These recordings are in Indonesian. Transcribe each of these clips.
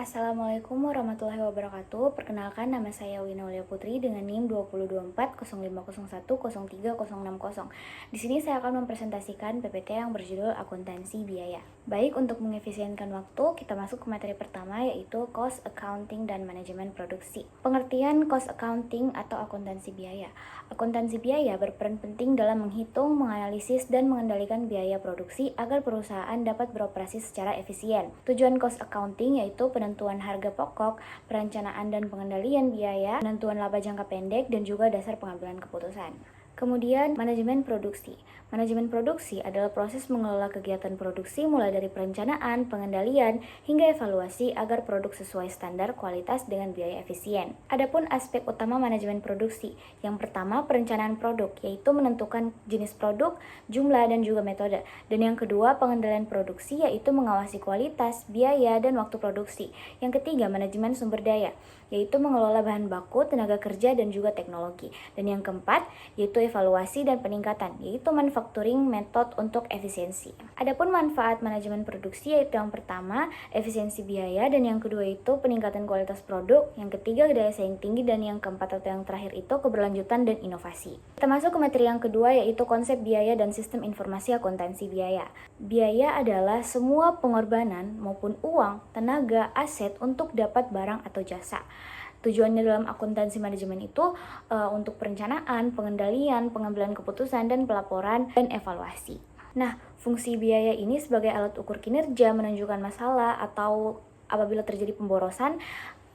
Assalamualaikum warahmatullahi wabarakatuh. Perkenalkan, nama saya Wina Aulia Putri dengan NIM 2024 0501 03 0600. Di sini saya akan mempresentasikan PPT yang berjudul Akuntansi Biaya. Baik, untuk mengefisienkan waktu, kita masuk ke materi pertama, yaitu Cost Accounting dan Manajemen Produksi. Pengertian Cost Accounting atau akuntansi biaya. Akuntansi biaya berperan penting dalam menghitung, menganalisis, dan mengendalikan biaya produksi agar perusahaan dapat beroperasi secara efisien. Tujuan Cost Accounting yaitu penentuan harga pokok, perencanaan dan pengendalian biaya, penentuan laba jangka pendek, dan juga dasar pengambilan keputusan. Kemudian, manajemen produksi. Manajemen produksi adalah proses mengelola kegiatan produksi mulai dari perencanaan, pengendalian, hingga evaluasi agar produk sesuai standar kualitas dengan biaya efisien. Adapun aspek utama manajemen produksi, yang pertama perencanaan produk, yaitu menentukan jenis produk, jumlah, dan juga metode. Dan yang kedua pengendalian produksi, yaitu mengawasi kualitas, biaya, dan waktu produksi. Yang ketiga manajemen sumber daya, yaitu mengelola bahan baku, tenaga kerja, dan juga teknologi. Dan yang keempat yaitu evaluasi dan peningkatan, yaitu manufacturing method untuk efisiensi. Adapun manfaat manajemen produksi yaitu yang pertama, efisiensi biaya, dan yang kedua itu peningkatan kualitas produk, yang ketiga daya saing tinggi, dan yang keempat atau yang terakhir itu keberlanjutan dan inovasi. Kita masuk ke materi yang kedua, yaitu konsep biaya dan sistem informasi akuntansi biaya. Biaya adalah semua pengorbanan maupun uang, tenaga, aset untuk dapat barang atau jasa. Tujuannya dalam akuntansi manajemen itu untuk perencanaan, pengendalian, pengambilan keputusan, dan pelaporan dan evaluasi. Nah, fungsi biaya ini sebagai alat ukur kinerja, menunjukkan masalah, atau apabila terjadi pemborosan,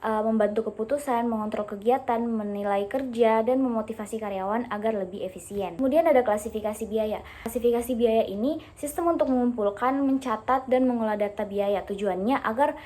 membantu keputusan, mengontrol kegiatan, menilai kerja, dan memotivasi karyawan agar lebih efisien. Kemudian ada klasifikasi biaya. Klasifikasi biaya ini sistem untuk mengumpulkan, mencatat, dan mengolah data biaya. Tujuannya agar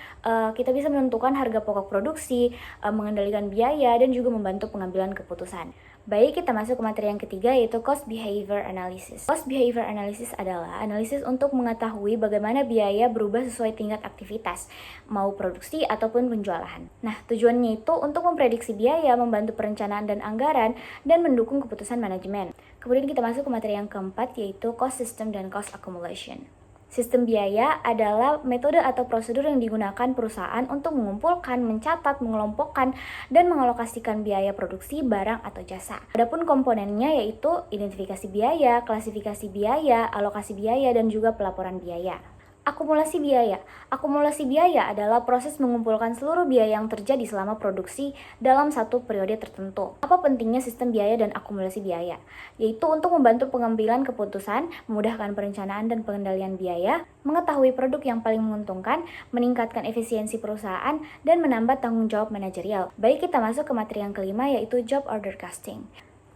kita bisa menentukan harga pokok produksi, mengendalikan biaya, dan juga membantu pengambilan keputusan. Baik, kita masuk ke materi yang ketiga, yaitu Cost Behavior Analysis. Cost Behavior Analysis adalah analisis untuk mengetahui bagaimana biaya berubah sesuai tingkat aktivitas, mau produksi ataupun penjualan. Nah, tujuannya itu untuk memprediksi biaya, membantu perencanaan dan anggaran, dan mendukung keputusan manajemen. Kemudian kita masuk ke materi yang keempat, yaitu Cost System dan Cost Accumulation. Sistem biaya adalah metode atau prosedur yang digunakan perusahaan untuk mengumpulkan, mencatat, mengelompokkan, dan mengalokasikan biaya produksi barang atau jasa. Adapun komponennya yaitu identifikasi biaya, klasifikasi biaya, alokasi biaya, dan juga pelaporan biaya. Akumulasi biaya. Akumulasi biaya adalah proses mengumpulkan seluruh biaya yang terjadi selama produksi dalam satu periode tertentu. Apa pentingnya sistem biaya dan akumulasi biaya? Yaitu untuk membantu pengambilan keputusan, memudahkan perencanaan dan pengendalian biaya, mengetahui produk yang paling menguntungkan, meningkatkan efisiensi perusahaan, dan menambah tanggung jawab manajerial. Baik, kita masuk ke materi yang kelima, yaitu Job Order Costing.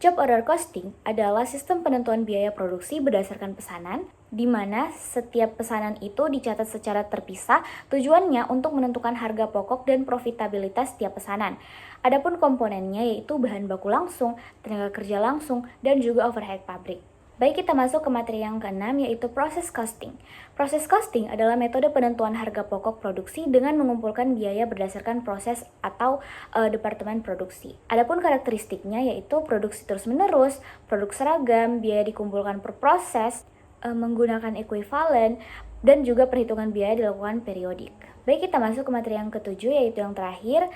Job order costing adalah sistem penentuan biaya produksi berdasarkan pesanan, di mana setiap pesanan itu dicatat secara terpisah, tujuannya untuk menentukan harga pokok dan profitabilitas setiap pesanan. Adapun komponennya yaitu bahan baku langsung, tenaga kerja langsung, dan juga overhead pabrik. Baik, kita masuk ke materi yang keenam, yaitu proses costing. Proses costing adalah metode penentuan harga pokok produksi dengan mengumpulkan biaya berdasarkan proses atau departemen produksi. Adapun karakteristiknya yaitu produksi terus-menerus, produk seragam, biaya dikumpulkan per proses, menggunakan ekuivalen, dan juga perhitungan biaya dilakukan periodik. Baik, kita masuk ke materi yang ketujuh, yaitu yang terakhir,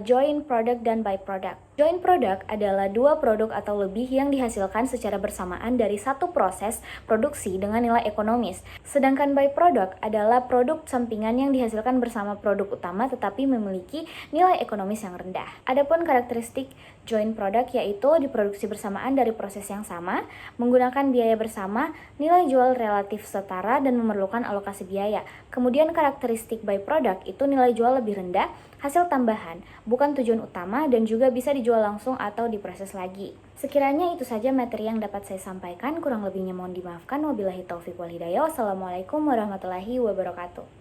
joint product dan byproduct. Joint product adalah dua produk atau lebih yang dihasilkan secara bersamaan dari satu proses produksi dengan nilai ekonomis. Sedangkan byproduct adalah produk sampingan yang dihasilkan bersama produk utama tetapi memiliki nilai ekonomis yang rendah. Adapun karakteristik joint product yaitu diproduksi bersamaan dari proses yang sama, menggunakan biaya bersama, nilai jual relatif setara, dan memerlukan alokasi biaya. Kemudian karakteristik byproduct itu nilai jual lebih rendah, hasil tambahan, bukan tujuan utama, dan juga bisa dijual langsung atau diproses lagi. Sekiranya itu saja materi yang dapat saya sampaikan, kurang lebihnya mohon dimaafkan. Wabillahi taufiq wal hidayah. Wassalamualaikum warahmatullahi wabarakatuh.